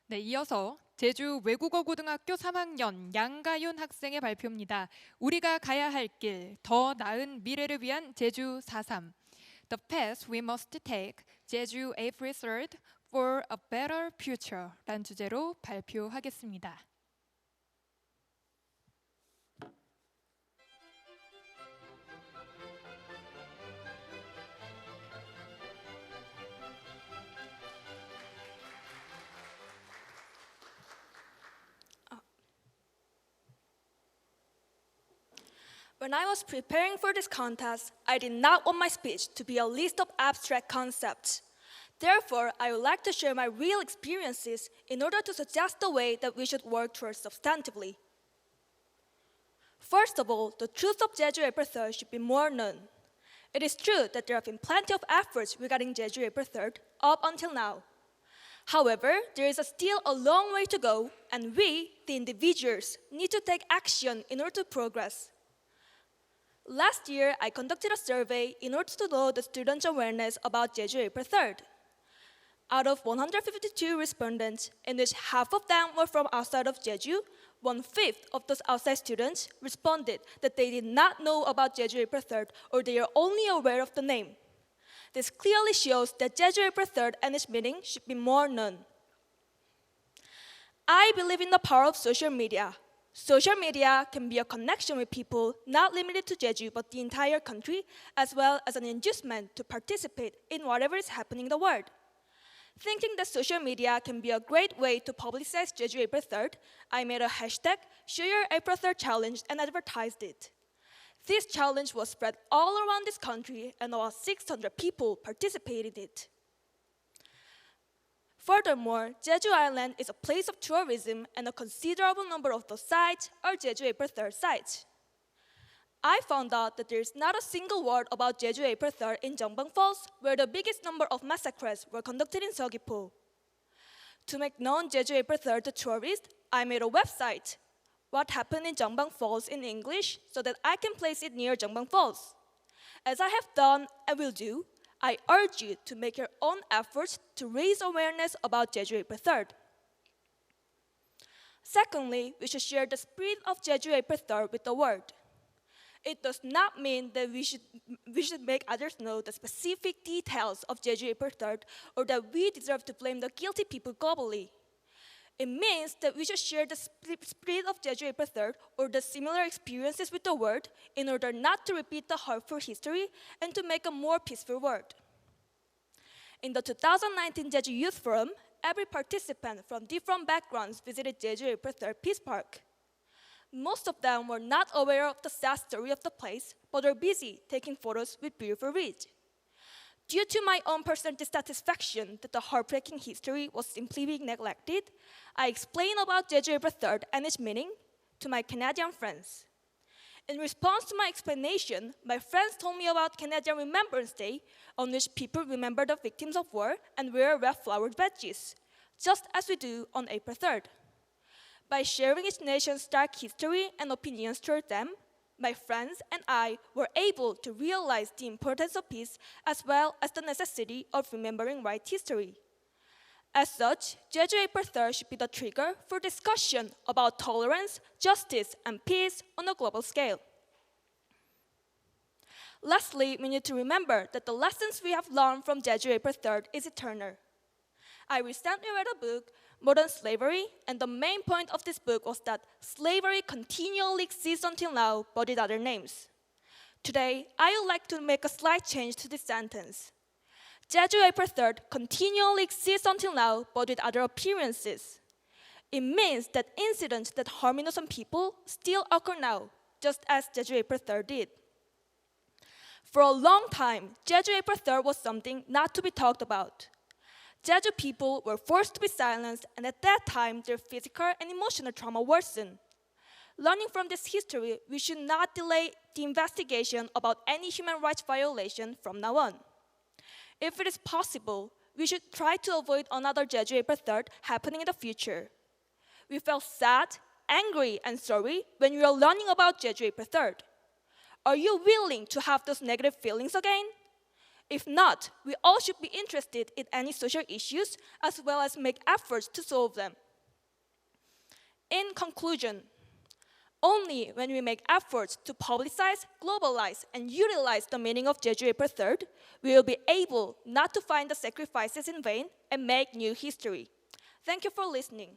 네, 이어서 제주 외국어고등학교 3학년 양가윤 학생의 발표입니다. 우리가 가야 할 길, 더 나은 미래를 위한 제주 4.3. The path we must take, 제주 April 3rd for a better future 란 주제로 발표하겠습니다. When I was preparing for this contest, I did not want my speech to be a list of abstract concepts. Therefore, I would like to share my real experiences in order to suggest the way that we should work towards substantively. First of all, the truth of Jeju April 3rd should be more known. It is true that there have been plenty of efforts regarding Jeju April 3rd up until now. However, there is still a long way to go, and we, the individuals, need to take action in order to progress. Last year, I conducted a survey in order to know the students' awareness about Jeju April 3rd. Out of 152 respondents, in which half of them were from outside of Jeju, 1/5 of those outside students responded that they did not know about Jeju April 3rd or they are only aware of the name. This clearly shows that Jeju April 3rd and its meaning should be more known. I believe in the power of social media. Social media can be a connection with people not limited to Jeju but the entire country, as well as an inducement to participate in whatever is happening in the world. Thinking that social media can be a great way to publicize Jeju April 3rd, I made a hashtag Show Your April 3rd challenge and advertised it. This challenge was spread all around this country and about 600 people participated in it. Furthermore, Jeju Island is a place of tourism and a considerable number of those sites are Jeju April 3rd sites. I found out that there is not a single word about Jeju April 3rd in Jeongbang Falls, where the biggest number of massacres were conducted in Seogwipo. To make known Jeju April 3rd to tourists, I made a website, What Happened in Jeongbang Falls in English, so that I can place it near Jeongbang Falls. As I have done and will do, I urge you to make your own efforts to raise awareness about Jeju April 3rd. Secondly, we should share the spirit of Jeju April 3rd with the world. It does not mean that we should make others know the specific details of Jeju April 3rd or that we deserve to blame the guilty people globally. It means that we should share the spirit of Jeju April 3rd or the similar experiences with the world in order not to repeat the hurtful history and to make a more peaceful world. In the 2019 Jeju Youth Forum, every participant from different backgrounds visited Jeju April 3rd Peace Park. Most of them were not aware of the sad story of the place, but were busy taking photos with beautiful reeds. Due to my own personal dissatisfaction that the heartbreaking history was simply being neglected, I explained about Jeju April 3rd and its meaning to my Canadian friends. In response to my explanation, my friends told me about Canadian Remembrance Day, on which people remember the victims of war and wear red flowered badges, just as we do on April 3rd. By sharing its nation's dark history and opinions toward them, my friends and I were able to realize the importance of peace as well as the necessity of remembering right history. As such, Jeju April 3rd should be the trigger for discussion about tolerance, justice, and peace on a global scale. Lastly, we need to remember that the lessons we have learned from Jeju April 3rd is eternal. I recently read a book, Modern Slavery, and the main point of this book was that slavery continually exists until now, but with other names. Today, I would like to make a slight change to this sentence. Jeju April 3rd continually exists until now, but with other appearances. It means that incidents that harm innocent people still occur now, just as Jeju April 3rd did. For a long time, Jeju April 3rd was something not to be talked about. Jeju people were forced to be silenced, and at that time, their physical and emotional trauma worsened. Learning from this history, we should not delay the investigation about any human rights violation from now on. If it is possible, we should try to avoid another Jeju April 3rd happening in the future. We felt sad, angry, and sorry when we were learning about Jeju April 3rd. Are you willing to have those negative feelings again? If not, we all should be interested in any social issues as well as make efforts to solve them. In conclusion, only when we make efforts to publicize, globalize, and utilize the meaning of Jeju April 3rd, we will be able not to find the sacrifices in vain and make new history. Thank you for listening.